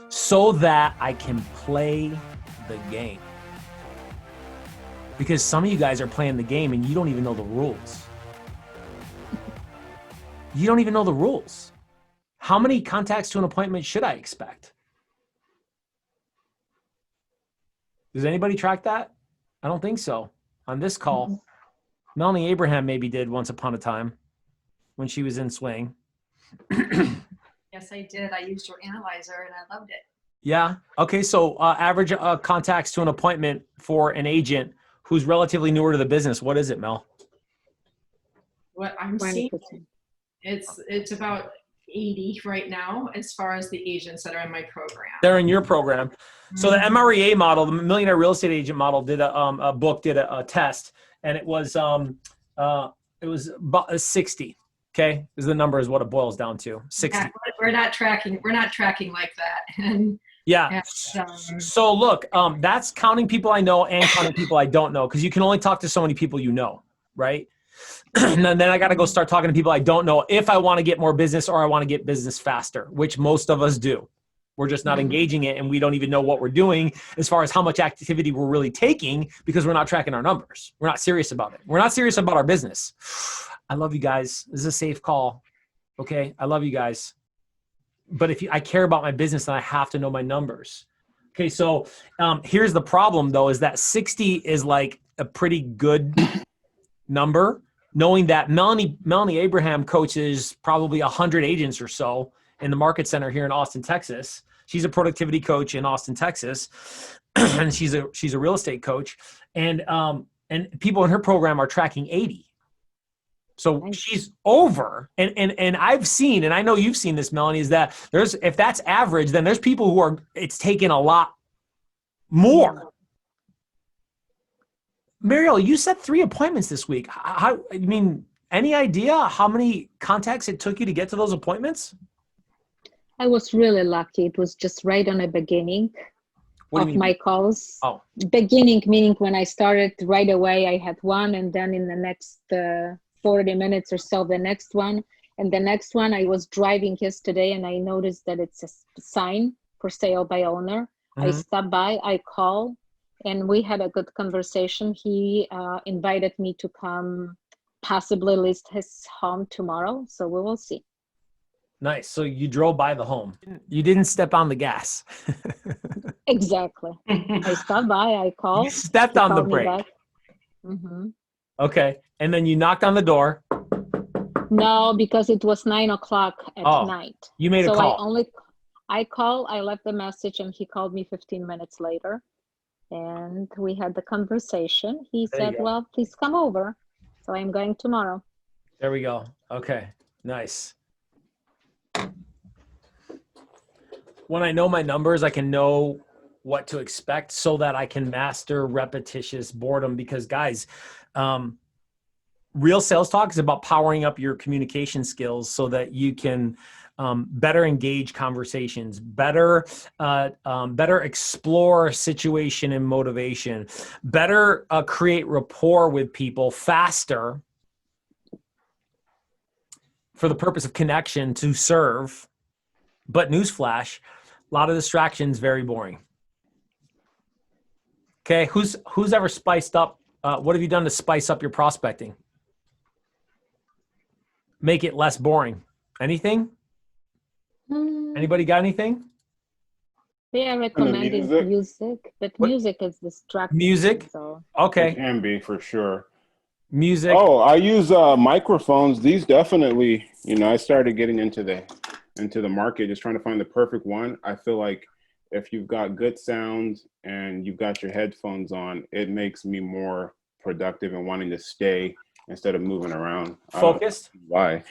so that I can play the game. Because some of you guys are playing the game and you don't even know the rules. You don't even know the rules. How many contacts to an appointment should I expect? Does anybody track that? I don't think so. On this call, Melanie Abraham maybe did once upon a time when she was in swing. Yes, I did. I used your analyzer and I loved it. Yeah. Okay. So average contacts to an appointment for an agent who's relatively newer to the business. What is it, Mel? What I'm 20%. seeing, it's about 80 right now as far as the agents that are in my program. They're in your program. So the MREA model, the Millionaire Real Estate Agent model, did a test, and it was about 60. Okay, is the number is what it boils down to. 60. Yeah, we're not tracking like that. And yeah. So look, that's counting people I know and counting people I don't know, because you can only talk to so many people you know, right? And then I got to go start talking to people I don't know if I want to get more business or I want to get business faster, which most of us do. We're just not engaging it, and we don't even know what we're doing as far as how much activity we're really taking because we're not tracking our numbers. We're not serious about it. We're not serious about our business. I love you guys. This is a safe call. Okay. I love you guys. But if I care about my business, then I have to know my numbers. Okay. So here's the problem though, is that 60 is like a pretty good number, knowing that Melanie Abraham coaches probably 100 agents or so in the market center here in Austin, Texas. She's a productivity coach in Austin, Texas. And she's a real estate coach. And people in her program are tracking 80. So she's over, and I've seen, and I know you've seen this, Melanie, is that if that's average, then there's people who it's taking a lot more. Mariel, you said 3 appointments this week. Any idea how many contacts it took you to get to those appointments? I was really lucky. It was just right on the beginning of my calls. Oh. Beginning, meaning when I started right away, I had one, and then in the next 40 minutes or so, the next one. And the next one, I was driving yesterday and I noticed that it's a sign for sale by owner. I stopped by, I called, and we had a good conversation. He invited me to come possibly list his home tomorrow. So we will see. Nice. So you drove by the home. You didn't step on the gas. Exactly. I stopped by, I called. You stepped on the brake. Okay. And then you knocked on the door. No, because it was 9 o'clock at night. You made a call. I called, I left the message, and he called me 15 minutes later. And we had the conversation. He said, well, please come over. So I'm going tomorrow. There we go. Okay. Nice. When I know my numbers, I can know what to expect so that I can master repetitious boredom, because guys, real sales talk is about powering up your communication skills so that you can better engage conversations, better explore situation and motivation, better create rapport with people faster for the purpose of connection to serve. But newsflash, a lot of distractions, very boring. Okay, who's ever spiced up? What have you done to spice up your prospecting? Make it less boring. Anything? Anybody got anything? They are recommending music, but music is distracting. Music? So. Okay. It can be, for sure. Music. Oh, I use microphones. These definitely, I started getting into the market, just trying to find the perfect one. I feel like if you've got good sound and you've got your headphones on, it makes me more productive and wanting to stay instead of moving around. Focused? Why?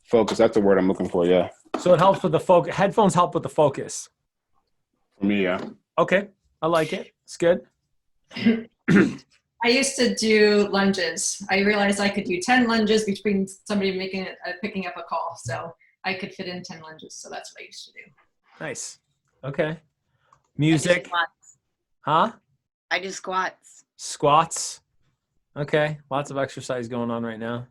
Focus, that's the word I'm looking for, yeah. So it helps with the focus. Headphones help with the focus. For me, yeah. Okay, I like it. It's good. I used to do lunges. I realized I could do 10 lunges between somebody picking up a call. So I could fit in 10 lunges. So that's what I used to do. Nice. Okay. Music. Huh? I do squats. Squats. Okay. Lots of exercise going on right now.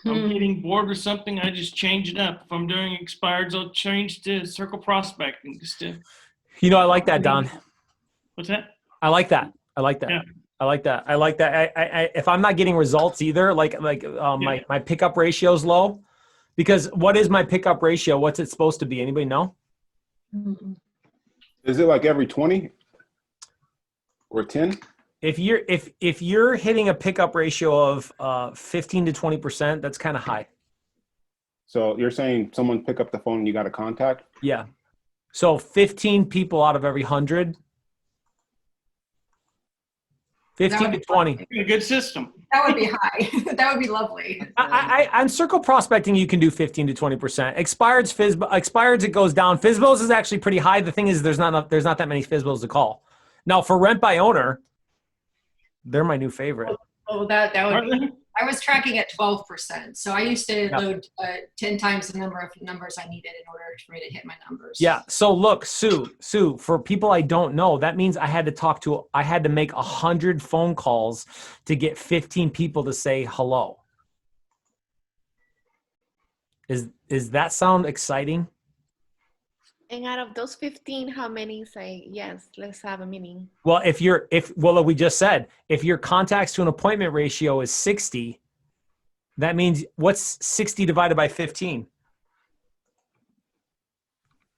If I'm getting bored or something, I just change it up. If I'm doing expireds, I'll change to circle prospecting. You know, I like that, Don. What's that? I like that. I like that. Yeah. I like that. I like that. I if I'm not getting results either, my pickup ratio is low, because what is my pickup ratio? What's it supposed to be? Anybody know? Is it like every 20 or 10? If you're hitting a pickup ratio of 15 to 20%, that's kind of high. So you're saying someone pick up the phone and you got a contact? Yeah. So 15 people out of every 100. 15 to 20. A good system. That would be high. That would be lovely. On circle prospecting, you can do 15 to 20%. Expireds, it goes down. FSBOs is actually pretty high. The thing is, there's not that many FSBOs to call. Now, for rent by owner, they're my new favorite. Oh, that would be. I was tracking at 12%. So I used to load 10 times the number of numbers I needed in order for me to hit my numbers. Yeah. So look, Sue, for people I don't know, that means I had to make 100 phone calls to get 15 people to say hello. Is that sound exciting? And out of those 15, how many say, yes, let's have a meeting? Well, we just said, if your contacts to an appointment ratio is 60, that means what's 60 divided by 15?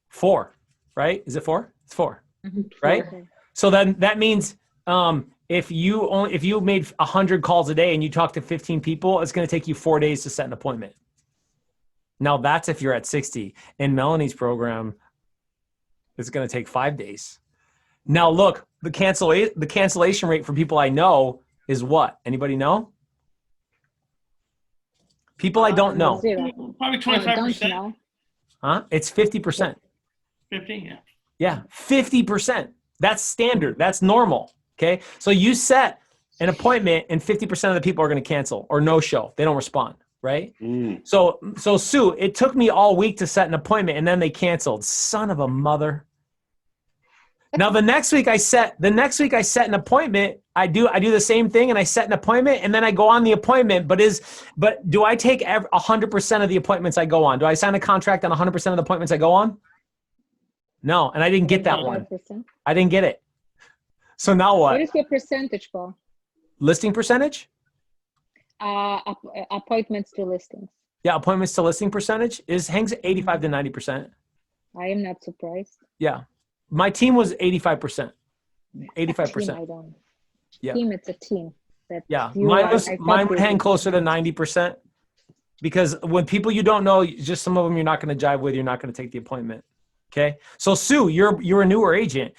4, right? Is it 4? It's 4, right? So then that means if you made 100 calls a day and you talk to 15 people, it's going to take you 4 days to set an appointment. Now that's if you're at 60. In Melanie's program, it's going to take 5 days. Now look, the cancellation rate for people I know is what? Anybody know? People I don't know. Probably 25%. Huh? It's 50%. 50, yeah. Yeah, 50%. That's standard. That's normal. Okay. So you set an appointment and 50% of the people are going to cancel or no show. They don't respond. Right. So Sue, it took me all week to set an appointment and then they canceled. Son of a mother. Now the next week I set an appointment. I do the same thing and I set an appointment and then I go on the appointment. But do I take 100% of the appointments I go on? Do I sign a contract on 100% of the appointments I go on? No, and I didn't get that one. I didn't get it. So now what? What is your percentage, Paul? Listing percentage? Appointments to listings. Yeah, appointments to listing percentage hangs at 85 to 90%. I am not surprised. Yeah. My team was 85%. 85%. Team, I don't. Yeah. Team, it's a team. Mine would hang closer to 90%, because when people you don't know, just some of them you're not going to jive with, you're not going to take the appointment. Okay. So Sue, you're a newer agent.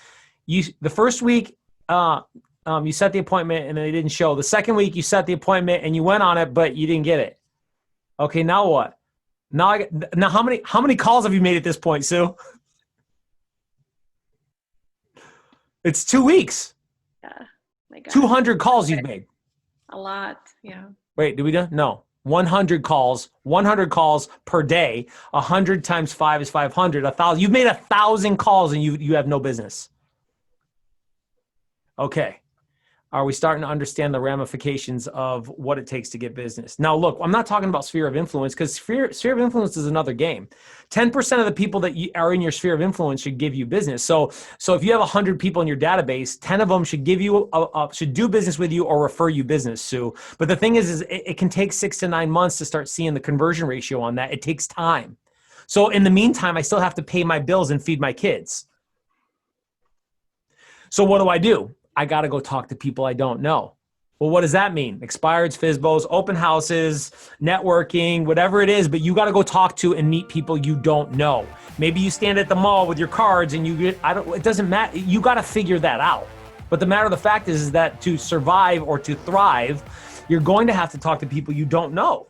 The first week, you set the appointment and they didn't show. The second week you set the appointment and you went on it, but you didn't get it. Okay. Now what? Now how many calls have you made at this point, Sue? It's 2 weeks. Yeah. My God. 200 calls you've made. A lot. Yeah. Wait, did we do? No. 100 calls per day. 100 times 5 is 500. 1,000. You've made 1,000 calls and you have no business. Okay. Are we starting to understand the ramifications of what it takes to get business? Now, look, I'm not talking about sphere of influence, because sphere of influence is another game. 10% of the people that are in your sphere of influence should give you business. So if you have 100 people in your database, 10 of them should give you should do business with you or refer you business, Sue. But the thing is it can take 6 to 9 months to start seeing the conversion ratio on that. It takes time. So in the meantime, I still have to pay my bills and feed my kids. So what do? I got to go talk to people I don't know. Well, what does that mean? Expireds, FSBOs, open houses, networking, whatever it is, but you got to go talk to and meet people you don't know. Maybe you stand at the mall with your cards and it doesn't matter. You got to figure that out. But the matter of the fact is that to survive or to thrive, you're going to have to talk to people you don't know.